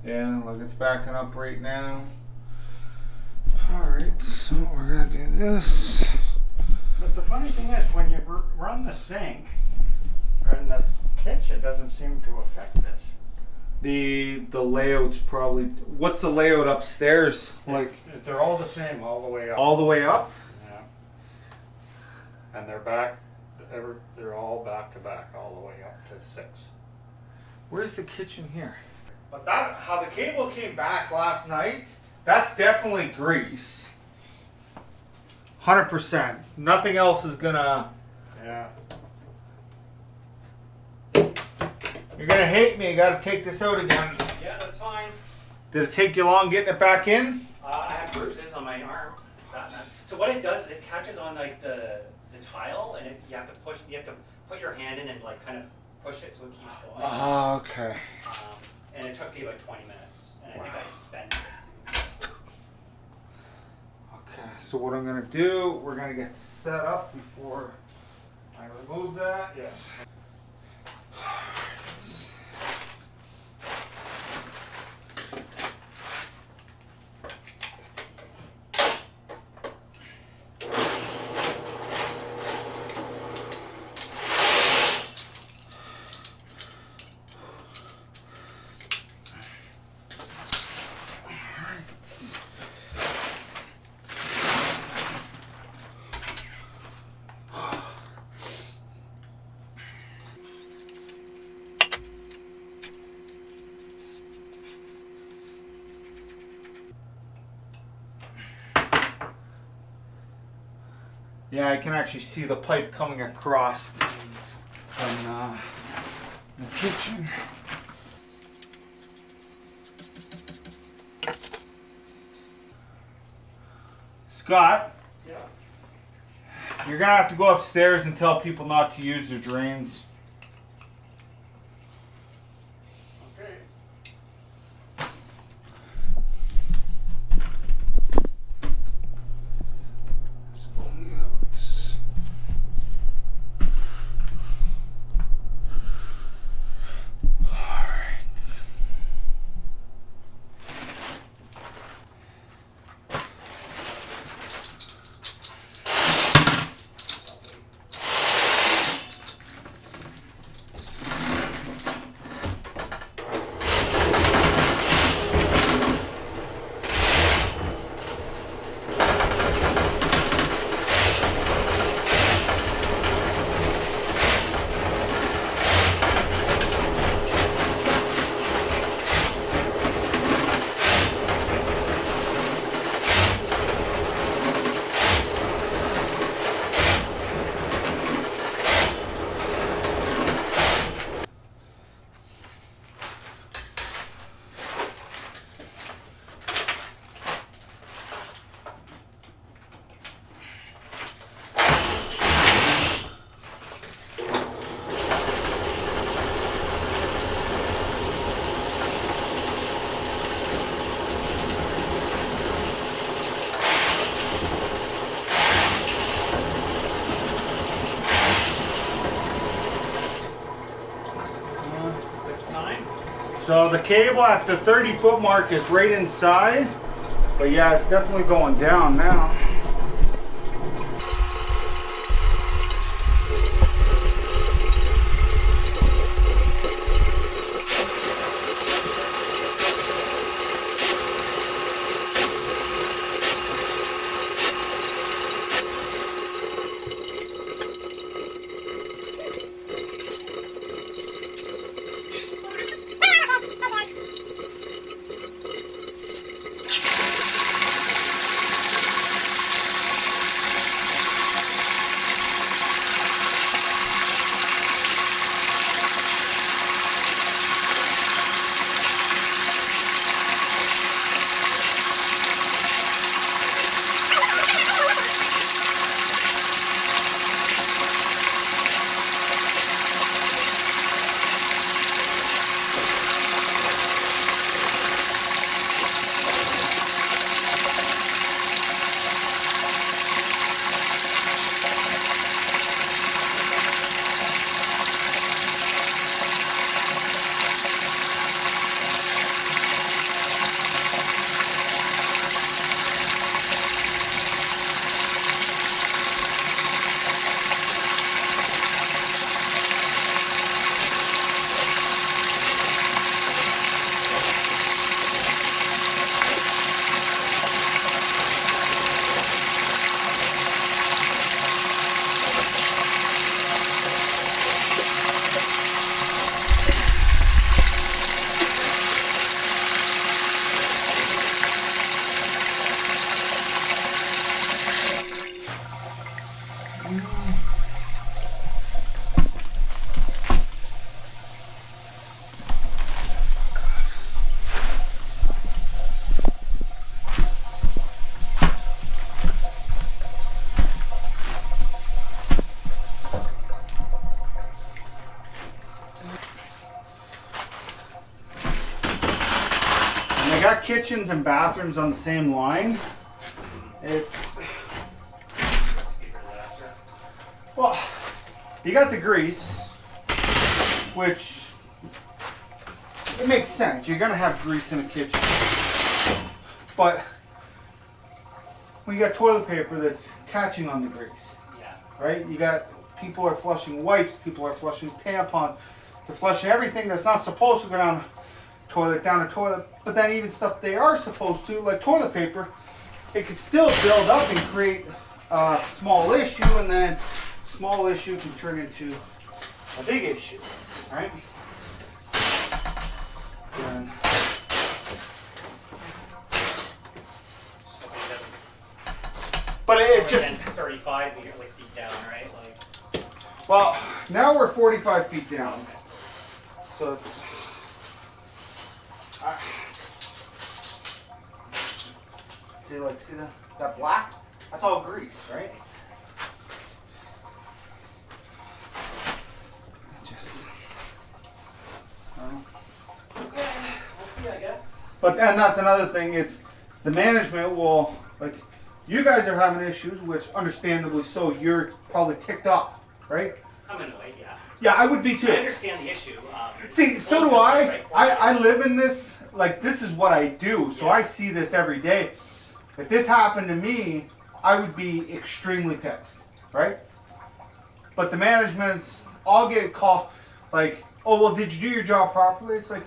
Yeah, look, it's backing up right now. Alright, so we're gonna do this. But the funny thing is, when you run the sink or in the kitchen, it doesn't seem to affect this. The layout's probably, what's the layout upstairs? Like, they're all the same all the way up. all the way up? Yeah. And they're all back to back all the way up to 6. Where's the kitchen here? But that, how the cable came back last night, that's definitely grease. 100%. Nothing else is gonna... Yeah. You're gonna hate me. I gotta take this out again. Yeah, that's fine. Did it take you long getting it back in? I have bruises on my arm. So what it does is it catches on like the tile, and you have to push. You have to put your hand in and like kind of push it so it keeps going. Oh, okay. And it took me like 20 minutes, and I think I bent it. Okay, so what I'm gonna do, we're gonna get set up before I remove that. Yeah. Yeah, I can actually see the pipe coming across from the kitchen. Scott, Yeah. you're gonna have to go upstairs and tell people not to use their drains. Okay. So the cable at the 30-foot mark is right inside, but yeah, it's definitely going down now. got kitchens and bathrooms on the same line, it's, Recipe for disaster. well, you got the grease, which it makes sense. You're gonna have grease in a kitchen, but when you got toilet paper that's catching on the grease, Yeah. right? You got people are flushing wipes, people are flushing tampons, they're flushing everything that's not supposed to go down the toilet. But then even stuff they are supposed to, like toilet paper, it can still build up and create a small issue, and then small issue can turn into a big issue, right? And Just hoping it doesn't but it more just, than 35 meter, like feet down, right? Like, well, now we're 45 feet down. So it's, see that black? That's all grease, right? Just, okay, we'll see, I guess. but and that's another thing. It's the management will, like, you guys are having issues, which understandably so. You're probably ticked off, right? I'm annoyed, yeah. Yeah, I would be I too. understand the issue. See, so do I. I live in this, like, this is what I do, so Yeah. I see this every day. If this happened to me, I would be extremely pissed, right? But the management's, I'll get called, like, oh, well, did you do your job properly? It's like,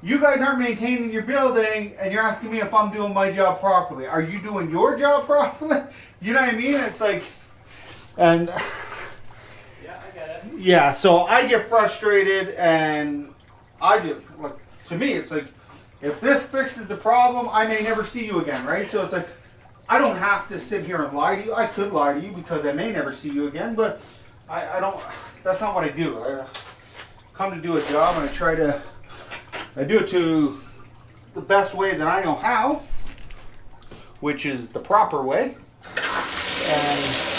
you guys aren't maintaining your building, and you're asking me if I'm doing my job properly. Are you doing your job properly? You know what I mean? It's like, and Yeah, I get it. yeah, so I get frustrated, and I just, like, to me, it's like, if this fixes the problem, I may never see you again, right? So it's like, I don't have to sit here and lie to you. I could lie to you because I may never see you again, but I don't, that's not what I do. I come to do a job, and I do it to the best way that I know how, which is the proper way. And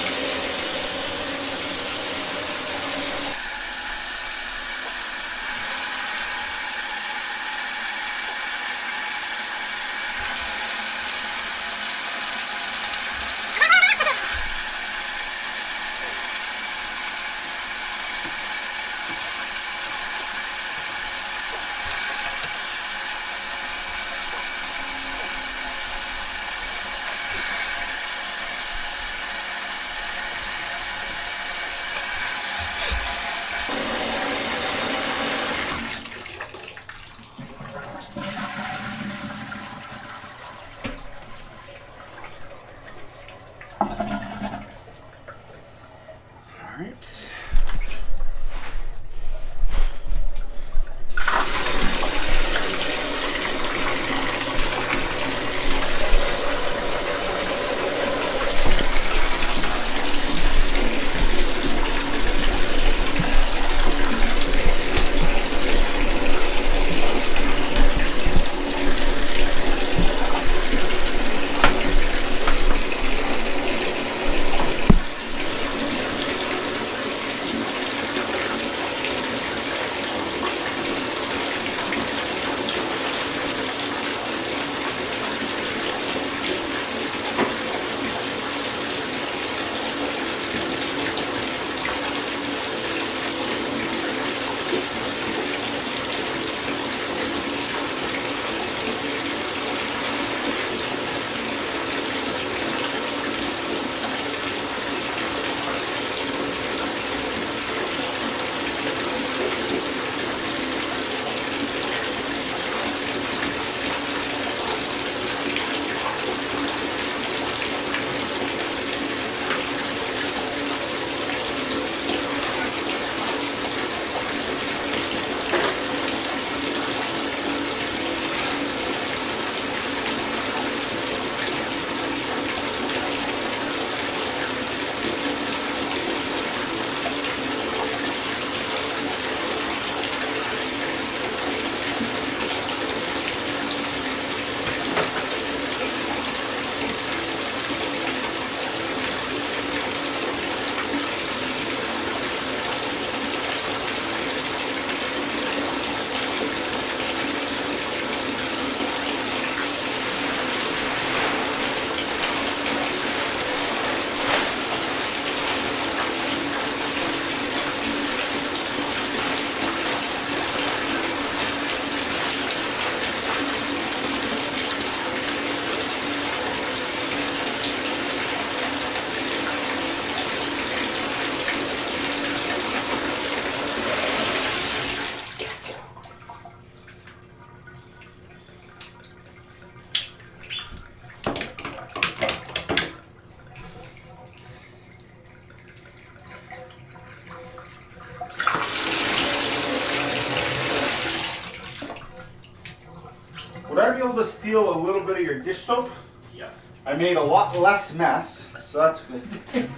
Would I be able to steal a little bit of your dish soap? Yeah. I made a lot less mess, so that's good. Fit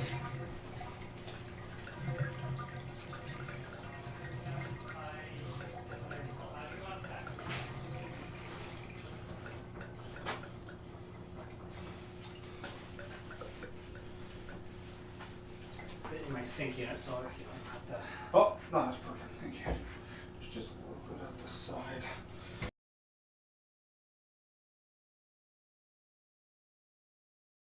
in my sink unit, so if you want to put the Oh, no, that's perfect, thank you. There's just a little bit at the side.